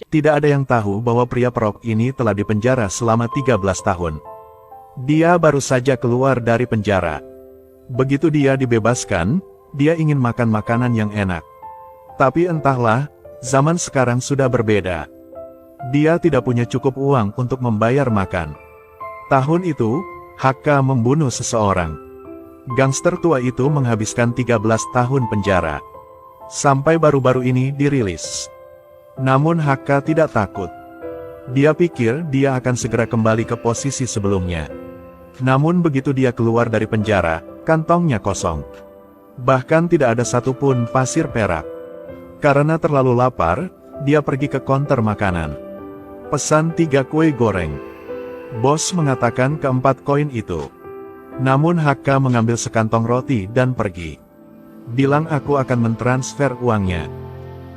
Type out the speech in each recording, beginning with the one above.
Tidak ada yang tahu bahwa pria perok ini telah dipenjara selama 13 tahun. Dia baru saja keluar dari penjara. Begitu dia dibebaskan, dia ingin makan makanan yang enak. Tapi entahlah, zaman sekarang sudah berbeda. Dia tidak punya cukup uang untuk membayar makan. Tahun itu, Hakka membunuh seseorang. Gangster tua itu menghabiskan 13 tahun penjara. Sampai baru-baru ini dirilis. Namun Hakka tidak takut. Dia pikir dia akan segera kembali ke posisi sebelumnya. Namun begitu dia keluar dari penjara, kantongnya kosong. Bahkan tidak ada satupun pasir perak. Karena terlalu lapar, dia pergi ke konter makanan. Pesan 3 kue goreng. Bos mengatakan ke-4 koin itu. Namun Hakka mengambil sekantong roti dan pergi. Bilang aku akan mentransfer uangnya.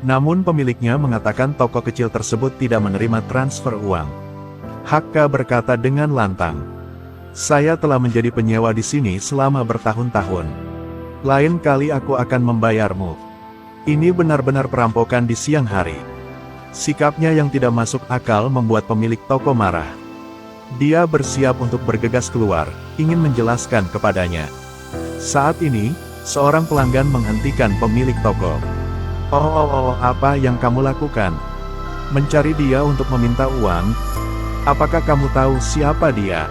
Namun pemiliknya mengatakan toko kecil tersebut tidak menerima transfer uang. Hakka berkata dengan lantang. Saya telah menjadi penyewa di sini selama bertahun-tahun. Lain kali aku akan membayarmu. Ini benar-benar perampokan di siang hari. Sikapnya yang tidak masuk akal membuat pemilik toko marah. Dia bersiap untuk bergegas keluar, ingin menjelaskan kepadanya. Saat ini, seorang pelanggan menghentikan pemilik toko. Oh, apa yang kamu lakukan? Mencari dia untuk meminta uang? Apakah kamu tahu siapa dia?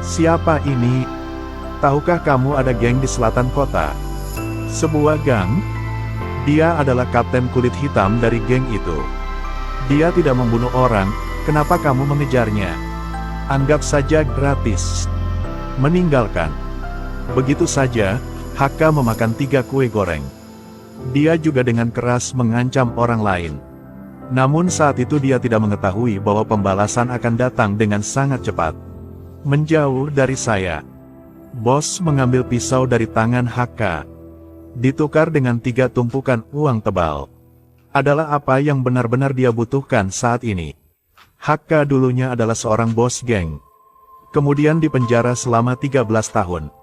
Siapa ini? Tahukah kamu ada geng di selatan kota? Sebuah gang? Dia adalah kapten kulit hitam dari geng itu. Dia tidak membunuh orang, kenapa kamu mengejarnya? Anggap saja gratis. Meninggalkan. Begitu saja, Hakka memakan 3 kue goreng. Dia juga dengan keras mengancam orang lain. Namun saat itu dia tidak mengetahui bahwa pembalasan akan datang dengan sangat cepat. Menjauh dari saya. Bos mengambil pisau dari tangan Hakka. Ditukar dengan 3 tumpukan uang tebal. Adalah apa yang benar-benar dia butuhkan saat ini. Hakka dulunya adalah seorang bos geng. Kemudian dipenjara selama 13 tahun.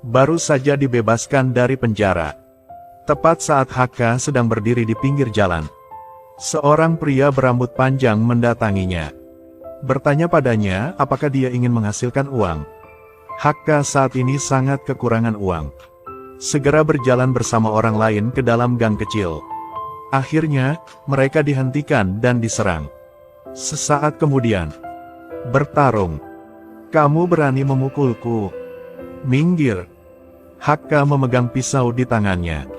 Baru saja dibebaskan dari penjara. Tepat saat Hakka sedang berdiri di pinggir jalan. Seorang pria berambut panjang mendatanginya. Bertanya padanya apakah dia ingin menghasilkan uang. Hakka saat ini sangat kekurangan uang. Segera berjalan bersama orang lain ke dalam gang kecil. Akhirnya, mereka dihentikan dan diserang. Sesaat kemudian, bertarung. Kamu berani memukulku? Minggir. Hakka memegang pisau di tangannya.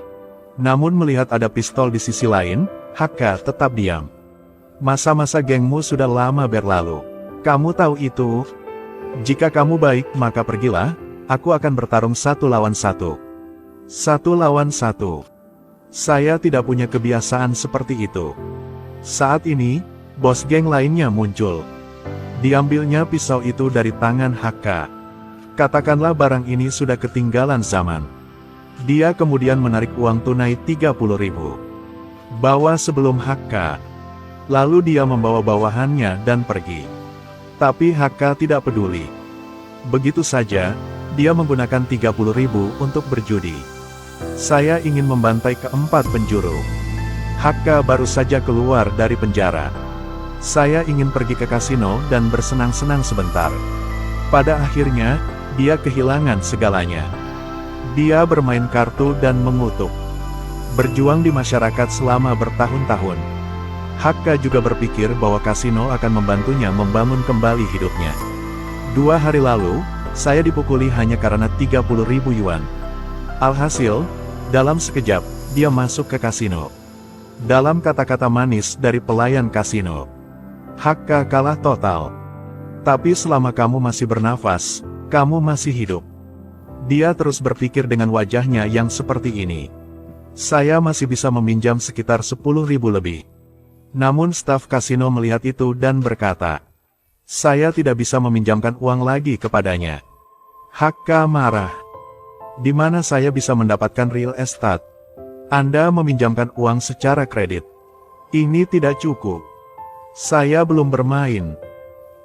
Namun melihat ada pistol di sisi lain, Hakka tetap diam. Masa-masa gengmu sudah lama berlalu. Kamu tahu itu? Jika kamu baik, maka pergilah, aku akan bertarung 1 lawan 1. 1 lawan 1. Saya tidak punya kebiasaan seperti itu. Saat ini, bos geng lainnya muncul. Diambilnya pisau itu dari tangan Hakka. Katakanlah barang ini sudah ketinggalan zaman. Dia kemudian menarik uang tunai 30.000. Bawa sebelum Hakka. Lalu dia membawa bawahannya dan pergi. Tapi Hakka tidak peduli. Begitu saja, dia menggunakan 30.000 untuk berjudi. Saya ingin membantai ke-4 penjuru. Hakka baru saja keluar dari penjara. Saya ingin pergi ke kasino dan bersenang-senang sebentar. Pada akhirnya, dia kehilangan segalanya. Dia bermain kartu dan mengutuk. Berjuang di masyarakat selama bertahun-tahun. Hakka juga berpikir bahwa kasino akan membantunya membangun kembali hidupnya. 2 hari lalu, saya dipukuli hanya karena 30.000 yuan. Alhasil, dalam sekejap, dia masuk ke kasino. Dalam kata-kata manis dari pelayan kasino, Hakka kalah total. Tapi selama kamu masih bernafas, kamu masih hidup. Dia terus berpikir dengan wajahnya yang seperti ini. Saya masih bisa meminjam sekitar 10.000 lebih. Namun staf kasino melihat itu dan berkata, saya tidak bisa meminjamkan uang lagi kepadanya. Hakka marah. Di mana saya bisa mendapatkan real estate? Anda meminjamkan uang secara kredit. Ini tidak cukup. Saya belum bermain.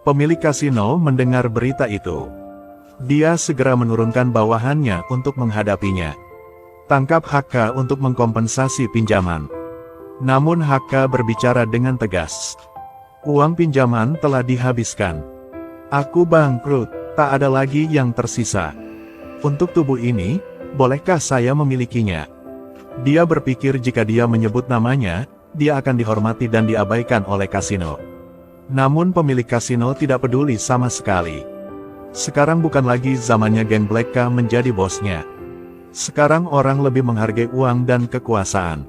Pemilik kasino mendengar berita itu. Dia segera menurunkan bawahannya untuk menghadapinya. Tangkap Hakka untuk mengkompensasi pinjaman. Namun Haka berbicara dengan tegas. Uang pinjaman telah dihabiskan. Aku bangkrut, tak ada lagi yang tersisa. Untuk tubuh ini, bolehkah saya memilikinya? Dia berpikir jika dia menyebut namanya, dia akan dihormati dan diabaikan oleh kasino. Namun pemilik kasino tidak peduli sama sekali. Sekarang bukan lagi zamannya geng Black K menjadi bosnya. Sekarang orang lebih menghargai uang dan kekuasaan.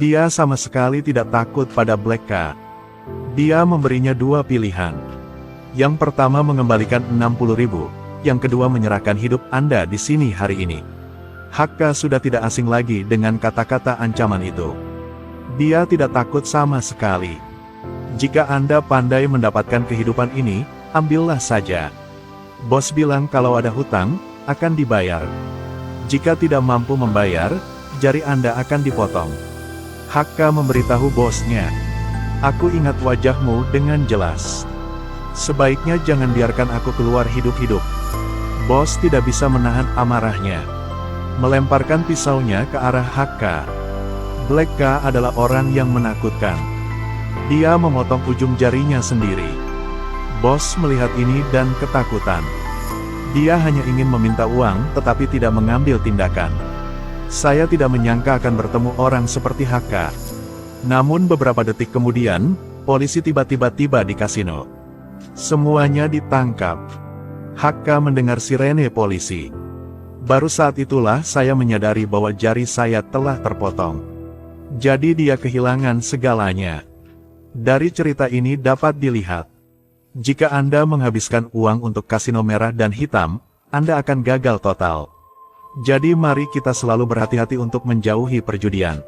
Dia sama sekali tidak takut pada Black K. Dia memberinya dua pilihan. Yang pertama mengembalikan 60.000, yang kedua menyerahkan hidup Anda di sini hari ini. Haka sudah tidak asing lagi dengan kata-kata ancaman itu. Dia tidak takut sama sekali. Jika Anda pandai mendapatkan kehidupan ini, ambillah saja. Bos bilang kalau ada hutang, akan dibayar. Jika tidak mampu membayar, jari Anda akan dipotong. Haka memberitahu bosnya. Aku ingat wajahmu dengan jelas. Sebaiknya jangan biarkan aku keluar hidup-hidup. Bos tidak bisa menahan amarahnya. Melemparkan pisaunya ke arah Haka. Black K adalah orang yang menakutkan. Dia memotong ujung jarinya sendiri. Bos melihat ini dan ketakutan. Dia hanya ingin meminta uang tetapi tidak mengambil tindakan. Saya tidak menyangka akan bertemu orang seperti Haka. Namun beberapa detik kemudian, polisi tiba-tiba tiba di kasino. Semuanya ditangkap. Haka mendengar sirene polisi. Baru saat itulah saya menyadari bahwa jari saya telah terpotong. Jadi dia kehilangan segalanya. Dari cerita ini dapat dilihat. Jika Anda menghabiskan uang untuk kasino merah dan hitam, Anda akan gagal total. Jadi mari kita selalu berhati-hati untuk menjauhi perjudian.